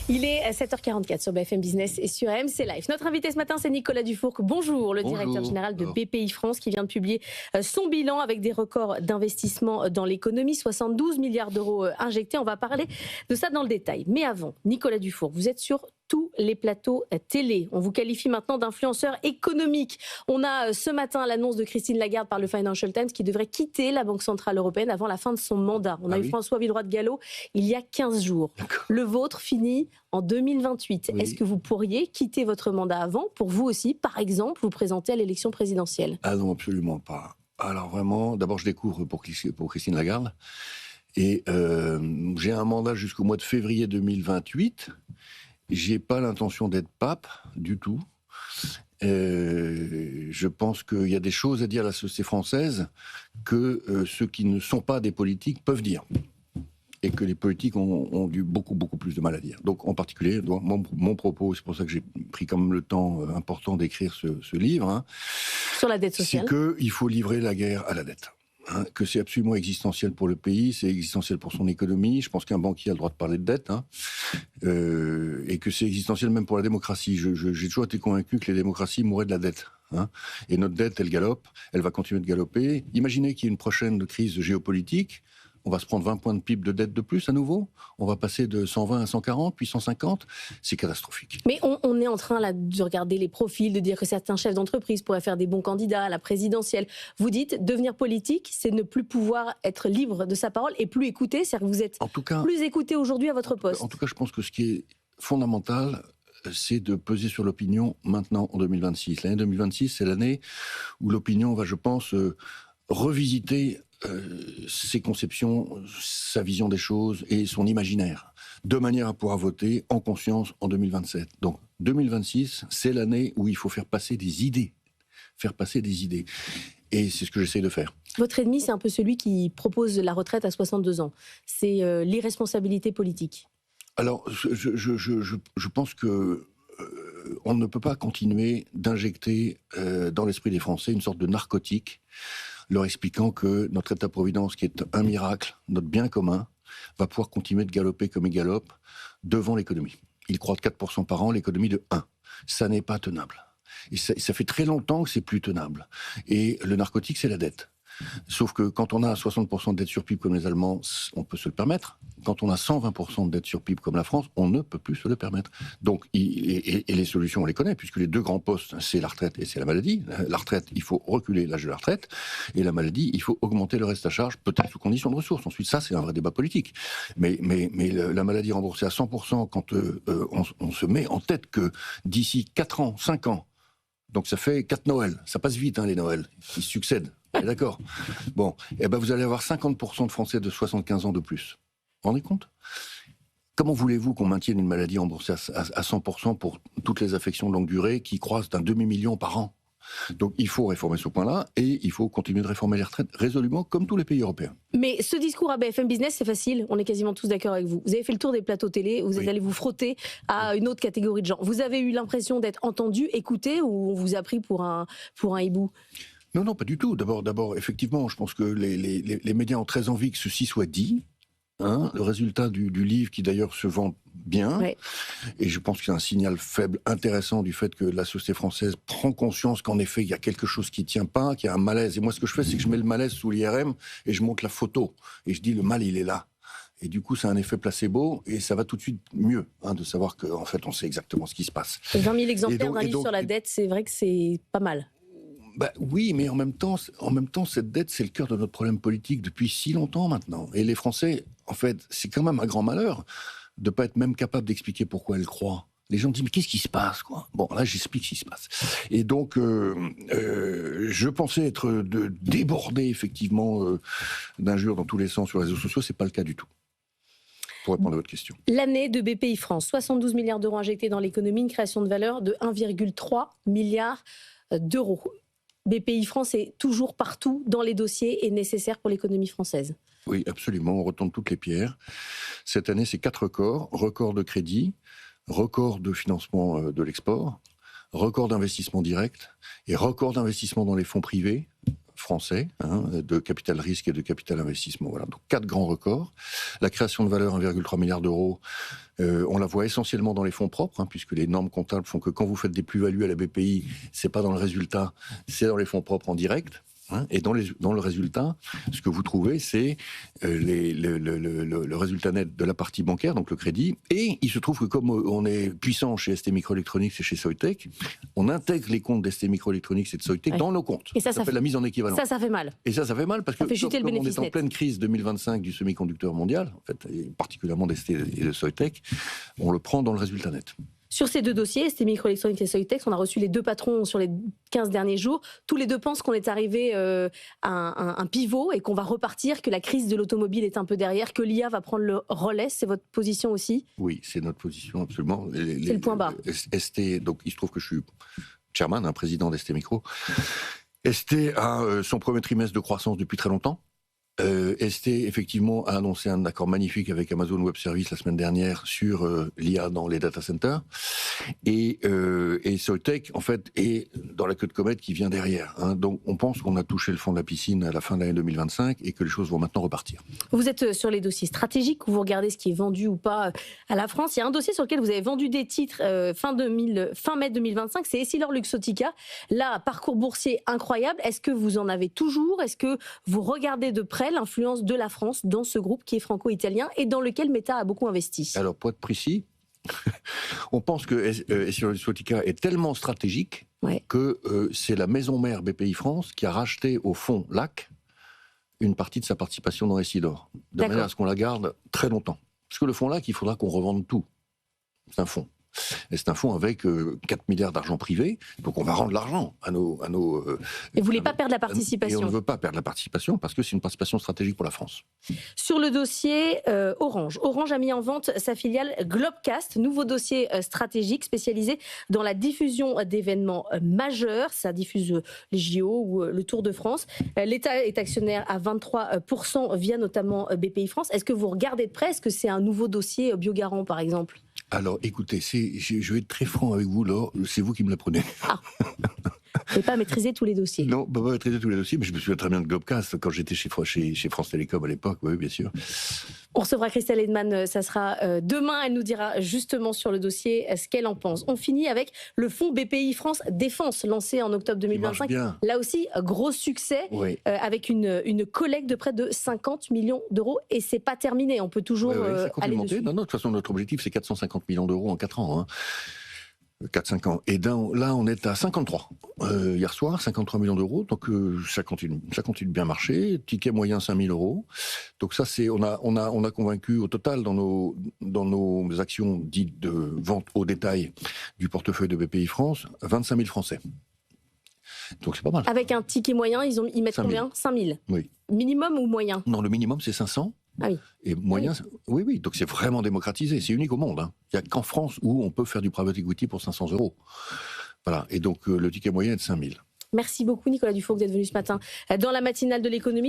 Il est 7h44 sur BFM Business et sur RMC Live. Notre invité ce matin, c'est Nicolas Dufourcq. Bonjour, le directeur général de BPI France qui vient de publier son bilan avec des records d'investissement dans l'économie, 72 milliards d'euros injectés. On va parler de ça dans le détail. Mais avant, Nicolas Dufourcq, vous êtes sur tous les plateaux télé. On vous qualifie maintenant d'influenceur économique. On a ce matin l'annonce de Christine Lagarde par le Financial Times qui devrait quitter la Banque Centrale Européenne avant la fin de son mandat. On a eu François Villeroy de Galhau il y a 15 jours. Le vôtre finit en 2028. Oui. Est-ce que vous pourriez quitter votre mandat avant pour vous aussi, par exemple, vous présenter à l'élection présidentielle? Ah non, absolument pas. Alors vraiment, d'abord je découvre pour Christine Lagarde et j'ai un mandat jusqu'au mois de février 2028. J'ai pas l'intention d'être pape du tout. Je pense qu'il y a des choses à dire à la société française que ceux qui ne sont pas des politiques peuvent dire. Et que les politiques ont dû beaucoup plus de mal à dire. Donc en particulier, mon propos, c'est pour ça que j'ai pris quand même le temps important d'écrire ce livre. Hein, sur la dette sociale. C'est qu'il faut livrer la guerre à la dette. Hein, que c'est absolument existentiel pour le pays, c'est existentiel pour son économie. Je pense qu'un banquier a le droit de parler de dette, hein, et que c'est existentiel même pour la démocratie. J'ai toujours été convaincu que les démocraties mouraient de la dette. Hein, et notre dette, elle galope, elle va continuer de galoper. Imaginez qu'il y ait une prochaine crise géopolitique. On va se prendre 20 points de PIB de dette de plus à nouveau. On va passer de 120 à 140, puis 150. C'est catastrophique. Mais on est en train là, de regarder les profils, de dire que certains chefs d'entreprise pourraient faire des bons candidats à la présidentielle. Vous dites, devenir politique, c'est ne plus pouvoir être libre de sa parole et plus écouter. C'est-à-dire que vous êtes plus écouté aujourd'hui à votre poste. En tout cas, je pense que ce qui est fondamental, c'est de peser sur l'opinion maintenant en 2026. L'année 2026, c'est l'année où l'opinion va, je pense, revisiter ses conceptions, sa vision des choses et son imaginaire, de manière à pouvoir voter en conscience en 2027. Donc 2026, c'est l'année où il faut faire passer des idées. Et c'est ce que j'essaie de faire. Votre ennemi, c'est un peu celui qui propose la retraite à 62 ans. C'est l'irresponsabilité politique. Alors, je pense que on ne peut pas continuer d'injecter dans l'esprit des Français une sorte de narcotique, leur expliquant que notre État-providence, qui est un miracle, notre bien commun, va pouvoir continuer de galoper comme il galope devant l'économie. Il croît de 4% par an, l'économie de 1%. Ça n'est pas tenable. Et ça fait très longtemps que c'est plus tenable. Et le narcotique, c'est la dette. Sauf que quand on a 60% de dette sur PIB comme les Allemands, on peut se le permettre. Quand on a 120% de dette sur PIB comme la France, on ne peut plus se le permettre. Donc, et les solutions, on les connaît, puisque les deux grands postes, c'est la retraite et c'est la maladie. La retraite, il faut reculer l'âge de la retraite. Et la maladie, il faut augmenter le reste à charge, peut-être sous conditions de ressources. Ensuite, ça, c'est un vrai débat politique. Mais la maladie remboursée à 100% quand on se met en tête que d'ici 4 ans, 5 ans, donc ça fait 4 Noëls. Ça passe vite, hein, les Noëls. Ils succèdent. D'accord. Bon, eh ben vous allez avoir 50% de Français de 75 ans de plus. Vous vous rendez compte ? Comment voulez-vous qu'on maintienne une maladie remboursée à 100% pour toutes les affections de longue durée qui croissent d'un demi-million par an ? Donc il faut réformer ce point-là et il faut continuer de réformer les retraites résolument comme tous les pays européens. Mais ce discours à BFM Business, c'est facile, on est quasiment tous d'accord avec vous. Vous avez fait le tour des plateaux télé, vous êtes allé vous frotter à une autre catégorie de gens. Vous avez eu l'impression d'être entendu, écouté, ou on vous a pris pour un hibou ? Non, pas du tout. D'abord, effectivement, je pense que les médias ont très envie que ceci soit dit. Hein, le résultat du livre, qui d'ailleurs se vend bien, et je pense que c'est un signal faible intéressant du fait que la société française prend conscience qu'en effet, il y a quelque chose qui ne tient pas, qu'il y a un malaise. Et moi, ce que je fais, c'est que je mets le malaise sous l'IRM et je montre la photo. Et je dis, le mal, il est là. Et du coup, c'est un effet placebo, et ça va tout de suite mieux, hein, de savoir qu'en fait, on sait exactement ce qui se passe. 20 000 exemplaires d'un livre sur la dette, c'est vrai que c'est pas mal. Bah oui, mais en même temps, cette dette, c'est le cœur de notre problème politique depuis si longtemps maintenant. Et les Français, en fait, c'est quand même un grand malheur de pas être même capable d'expliquer pourquoi elles croient. Les gens disent, mais qu'est-ce qui se passe, quoi ? Bon, là, j'explique ce qui se passe. Et donc, je pensais être débordé, effectivement, d'injures dans tous les sens sur les réseaux sociaux. C'est pas le cas du tout. Pour répondre à votre question. L'année de BPI France, 72 milliards d'euros injectés dans l'économie, une création de valeur de 1,3 milliard d'euros. BPI France est toujours partout dans les dossiers et nécessaire pour l'économie française. Oui, absolument. On retourne toutes les pierres. Cette année, c'est 4 records. Record de crédit, record de financement de l'export, record d'investissement direct et record d'investissement dans les fonds privés. français, de capital risque et de capital investissement. Voilà, donc 4 grands records. La création de valeur 1,3 milliard d'euros, on la voit essentiellement dans les fonds propres, puisque les normes comptables font que quand vous faites des plus-values à la BPI, c'est pas dans le résultat, c'est dans les fonds propres en direct. Et dans le résultat, ce que vous trouvez, c'est le résultat net de la partie bancaire, donc le crédit. Et il se trouve que comme on est puissant chez ST Microelectronics et chez Soitec, on intègre les comptes d'ST Microelectronics et de Soitec dans nos comptes. Et ça s'appelle la mise en équivalence. Ça fait mal. Et ça fait mal parce que comme on est en pleine crise 2025 du semi-conducteur mondial, en fait, et particulièrement d'ST et de Soitec, on le prend dans le résultat net. Sur ces deux dossiers, ST Microelectronics et Soitec, on a reçu les deux patrons sur les 15 derniers jours. Tous les deux pensent qu'on est arrivé à un pivot et qu'on va repartir, que la crise de l'automobile est un peu derrière, que l'IA va prendre le relais. C'est votre position aussi ? Oui, c'est notre position, absolument. C'est le point bas. ST, donc il se trouve que je suis chairman, président d'ST Micro. ST a son premier trimestre de croissance depuis très longtemps. ST, effectivement, a annoncé un accord magnifique avec Amazon Web Services la semaine dernière sur l'IA dans les data centers. Et Soitec, en fait, est dans la queue de comète qui vient derrière. Donc, on pense qu'on a touché le fond de la piscine à la fin de l'année 2025 et que les choses vont maintenant repartir. Vous êtes sur les dossiers stratégiques où vous regardez ce qui est vendu ou pas à la France. Il y a un dossier sur lequel vous avez vendu des titres fin mai 2025, c'est Essilor-Luxottica. Là, parcours boursier incroyable. Est-ce que vous en avez toujours ? Est-ce que vous regardez de près l'influence de la France dans ce groupe qui est franco-italien et dans lequel Meta a beaucoup investi? Alors, pour être précis, on pense que Essilor-Luxottica est tellement stratégique que c'est la maison mère BPI France qui a racheté au fonds LAC une partie de sa participation dans Essilor, de manière à ce qu'on la garde très longtemps. Parce que le fonds LAC, il faudra qu'on revende tout. C'est un fonds. Et c'est un fonds avec 4 milliards d'argent privé, donc on va rendre l'argent à nos... Et vous voulez pas perdre la participation ? Et on ne veut pas perdre la participation parce que c'est une participation stratégique pour la France. Sur le dossier Orange. Orange a mis en vente sa filiale Globecast, nouveau dossier stratégique spécialisé dans la diffusion d'événements majeurs. Ça diffuse les JO ou le Tour de France. L'État est actionnaire à 23% via notamment BPI France. Est-ce que vous regardez de près ? Est-ce que c'est un nouveau dossier Biogarant par exemple ? Alors, écoutez, je vais être très franc avec vous, Laure, c'est vous qui me l'apprenez. Ah. Vous ne pas maîtriser tous les dossiers. Non, pas maîtriser tous les dossiers, mais je me souviens très bien de Globecast quand j'étais chez France Télécom à l'époque, oui, bien sûr. On recevra Christelle Edman, ça sera demain, elle nous dira justement sur le dossier ce qu'elle en pense. On finit avec le fonds BPI France Défense, lancé en octobre 2025. Là aussi, gros succès, avec une collecte de près de 50 millions d'euros, et c'est pas terminé, on peut toujours aller dessus. Non, de toute façon, notre objectif, c'est 450 millions d'euros en 4 ans. 4-5 ans. Et là, on est à 53. Hier soir, 53 millions d'euros. Donc, ça continue de bien marcher. Ticket moyen, 5 000 euros. Donc ça, on a convaincu au total dans nos actions dites de vente au détail du portefeuille de BPI France, 25 000 Français. Donc c'est pas mal. Avec un ticket moyen, ils mettent combien ? 5 000. Oui. Minimum ou moyen ? Non, le minimum, c'est 500. Ah oui. Et moyen, oui. Donc c'est vraiment démocratisé. C'est unique au monde. Il n'y a qu'en France où on peut faire du private equity pour 500 euros. Voilà. Et donc le ticket moyen est de 5 000. Merci beaucoup Nicolas Dufourcq d'être venu ce matin dans la matinale de l'économie.